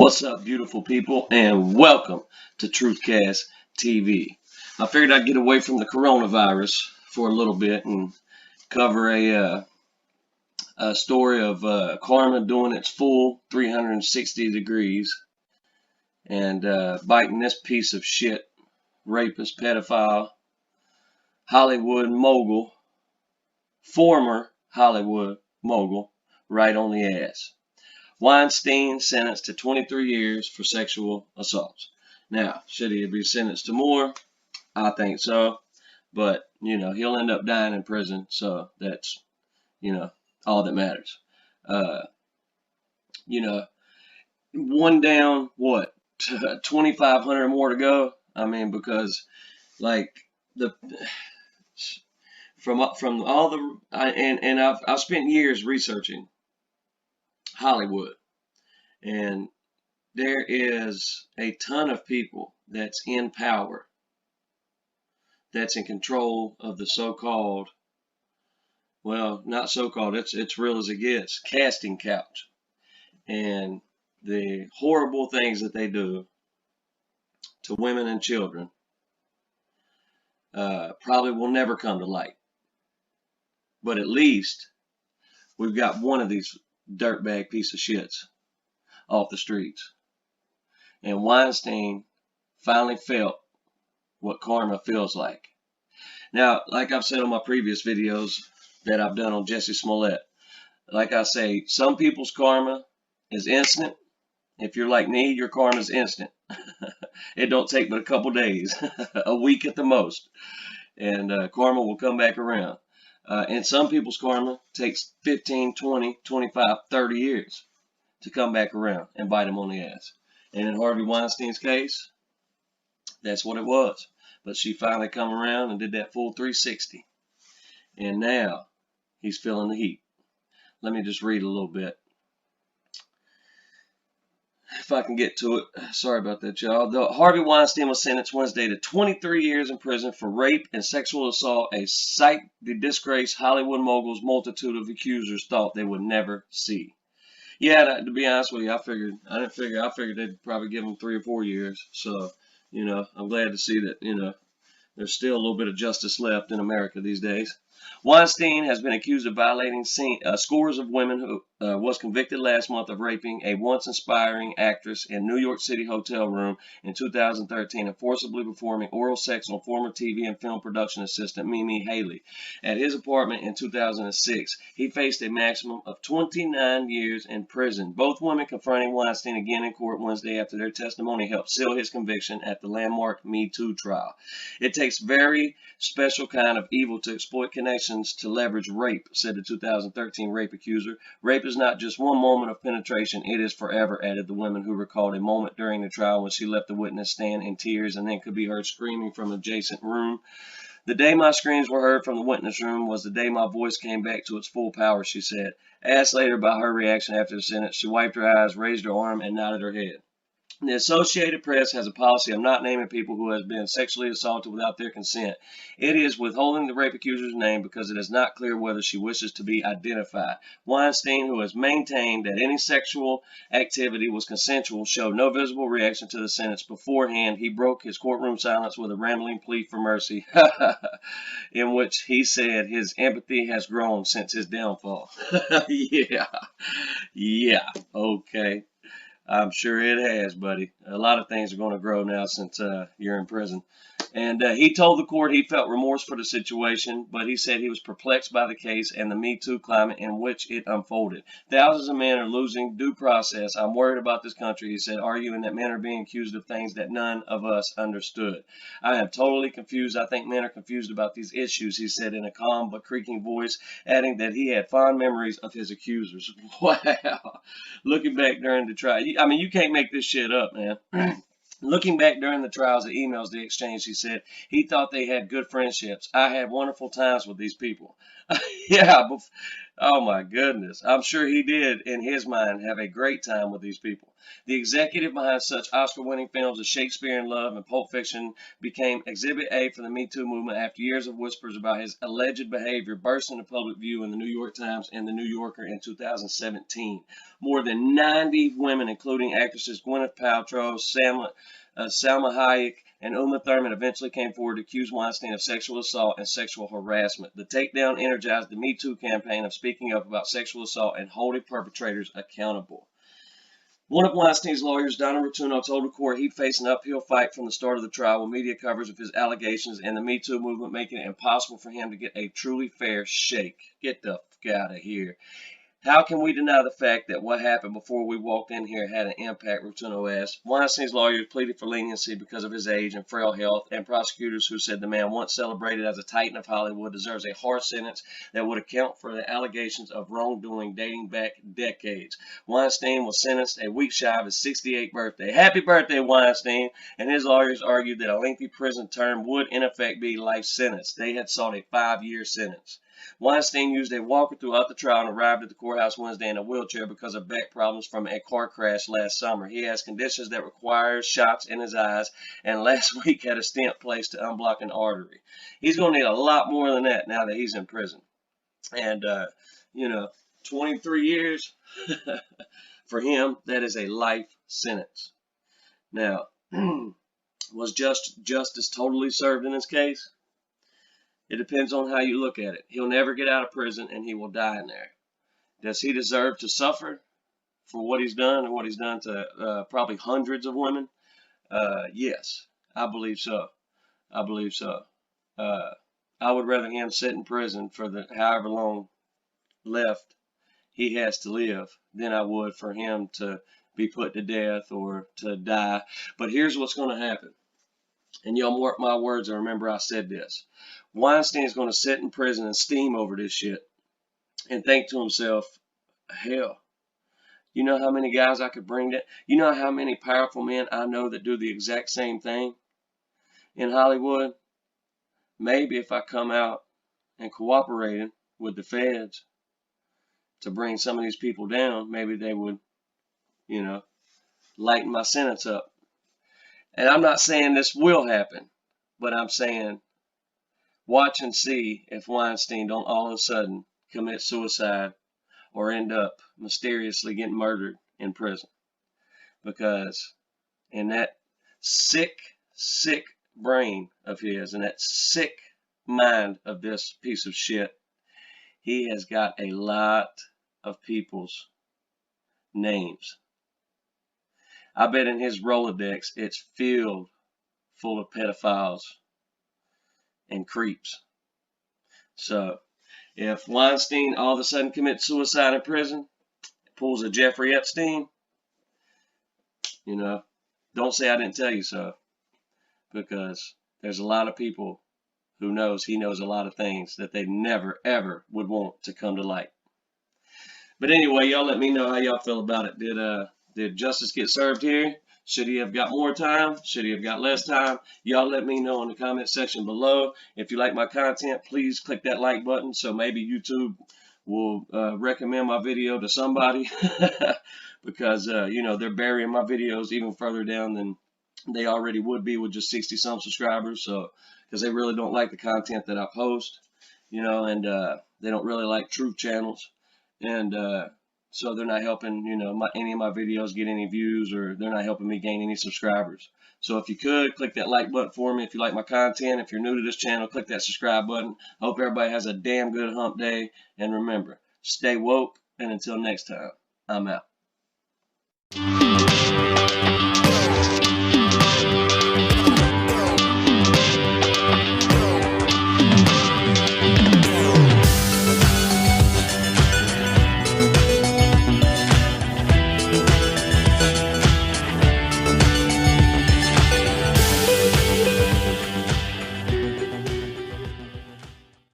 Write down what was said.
What's up, beautiful people, and welcome to Truthcast TV. I figured I'd get away from the coronavirus for a little bit and cover a story of karma doing its full 360 degrees and biting this piece of shit, rapist, pedophile, Hollywood mogul, former Hollywood mogul, right on the ass. Weinstein sentenced to 23 years for sexual assaults. Now, should he be sentenced to more? I think so. But, he'll end up dying in prison. So that's, all that matters. One down, what? 2,500 more to go? I mean, because, like, from all the, I've spent years researching Hollywood, and there is a ton of people that's in power, that's in control of the so-called, well, not so-called, it's real as it gets, casting couch, and the horrible things that they do to women and children probably will never come to light. But at least we've got one of these dirtbag piece of shits off the streets. And Weinstein finally felt what karma feels like. Now, like I've said on my previous videos that I've done on Jesse Smollett, like I say, some people's karma is instant. If you're like me, your karma is instant. It don't take but a couple days, a week at the most, and karma will come back around. And some people's karma takes 15, 20, 25, 30 years to come back around and bite them on the ass. And in Harvey Weinstein's case, that's what it was. But she finally come around and did that full 360. And now he's feeling the heat. Let me just read a little bit, if I can get to it. Sorry about that, y'all. Harvey Weinstein was sentenced Wednesday to 23 years in prison for rape and sexual assault, a sight the disgraced Hollywood mogul's multitude of accusers thought they would never see. Yeah, to be honest with you, I figured they'd probably give him 3 or 4 years. So, I'm glad to see that, there's still a little bit of justice left in America these days. Weinstein has been accused of violating scores of women who was convicted last month of raping a once inspiring actress in New York City hotel room in 2013 and forcibly performing oral sex on former TV and film production assistant Mimi Haley at his apartment in 2006. He faced a maximum of 29 years in prison. Both women confronting Weinstein again in court Wednesday after their testimony helped seal his conviction at the landmark Me Too trial. It takes very special kind of evil to exploit connections to leverage rape, said the 2013 rape accuser. Rape is not just one moment of penetration, it is forever, added the woman, who recalled a moment during the trial when she left the witness stand in tears and then could be heard screaming from an adjacent room. The day my screams were heard from the witness room was the day my voice came back to its full power, she said. Asked later about her reaction after the sentence, she wiped her eyes, raised her arm, and nodded her head. The Associated Press has a policy of not naming people who have been sexually assaulted without their consent. It is withholding the rape accuser's name because it is not clear whether she wishes to be identified. Weinstein, who has maintained that any sexual activity was consensual, showed no visible reaction to the sentence beforehand. He broke his courtroom silence with a rambling plea for mercy, in which he said his empathy has grown since his downfall. Yeah, okay. I'm sure it has, buddy. A lot of things are going to grow now since you're in prison. And he told the court he felt remorse for the situation, but he said he was perplexed by the case and the Me Too climate in which it unfolded. Thousands of men are losing due process. I'm worried about this country, he said, arguing that men are being accused of things that none of us understood. I am totally confused. I think men are confused about these issues, he said in a calm but creaking voice, adding that he had fond memories of his accusers. Wow. Looking back during the trial, I mean, you can't make this shit up, man. Looking back during the trials, the emails they exchanged, he said, he thought they had good friendships. I had wonderful times with these people. Yeah, Oh my goodness. I'm sure he did, in his mind, have a great time with these people. The executive behind such Oscar winning films as Shakespeare in Love and Pulp Fiction became Exhibit A for the Me Too movement after years of whispers about his alleged behavior burst into public view in the New York Times and the New Yorker in 2017. More than 90 women, including actresses Gwyneth Paltrow, Salma Hayek, and Uma Thurman eventually came forward to accuse Weinstein of sexual assault and sexual harassment. The takedown energized the Me Too campaign of speaking up about sexual assault and holding perpetrators accountable. One of Weinstein's lawyers, Donna Rotuno, told the court he'd face an uphill fight from the start of the trial with media coverage of his allegations and the Me Too movement making it impossible for him to get a truly fair shake. Get the fuck out of here. How can we deny the fact that what happened before we walked in here had an impact, Rotuno asked. Weinstein's lawyers pleaded for leniency because of his age and frail health, and prosecutors who said the man, once celebrated as a titan of Hollywood, deserves a harsh sentence that would account for the allegations of wrongdoing dating back decades. Weinstein was sentenced a week shy of his 68th birthday. Happy birthday, Weinstein! And his lawyers argued that a lengthy prison term would, in effect, be life sentence. They had sought a 5-year sentence. Weinstein used a walker throughout the trial and arrived at the courthouse Wednesday in a wheelchair because of back problems from a car crash last summer. He has conditions that require shots in his eyes, and last week had a stent placed to unblock an artery. He's going to need a lot more than that now that he's in prison. And, 23 years for him, that is a life sentence. Now, was justice totally served in this case? It depends on how you look at it. He'll never get out of prison, and he will die in there. Does he deserve to suffer for what he's done and what he's done to probably hundreds of women? Yes, I believe so. I believe so. I would rather him sit in prison for the however long left he has to live than I would for him to be put to death or to die. But here's what's going to happen. And y'all mark my words and remember I said this. Weinstein's going to sit in prison and steam over this shit and think to himself, hell, you know how many guys I could bring that? You know how many powerful men I know that do the exact same thing in Hollywood? Maybe if I come out and cooperated with the feds to bring some of these people down, maybe they would, lighten my sentence up. And I'm not saying this will happen, but I'm saying watch and see if Weinstein don't all of a sudden commit suicide or end up mysteriously getting murdered in prison. Because in that sick, sick brain of his and that sick mind of this piece of shit, he has got a lot of people's names. I bet in his Rolodex it's filled full of pedophiles and creeps. So if Weinstein all of a sudden commits suicide in prison, pulls a Jeffrey Epstein, don't say I didn't tell you so, because there's a lot of people who knows he knows a lot of things that they never ever would want to come to light. But anyway, y'all let me know how y'all feel about it. Did justice get served here? Should he have got more time? Should he have got less time? Y'all let me know in the comment section below. If you like my content, please click that like button so maybe YouTube will recommend my video to somebody because, they're burying my videos even further down than they already would be with just 60 some subscribers. So, because they really don't like the content that I post, and they don't really like truth channels. And, so they're not helping, any of my videos get any views, or they're not helping me gain any subscribers. So if you could, click that like button for me if you like my content. If you're new to this channel, click that subscribe button. Hope everybody has a damn good hump day. And remember, stay woke. And until next time, I'm out.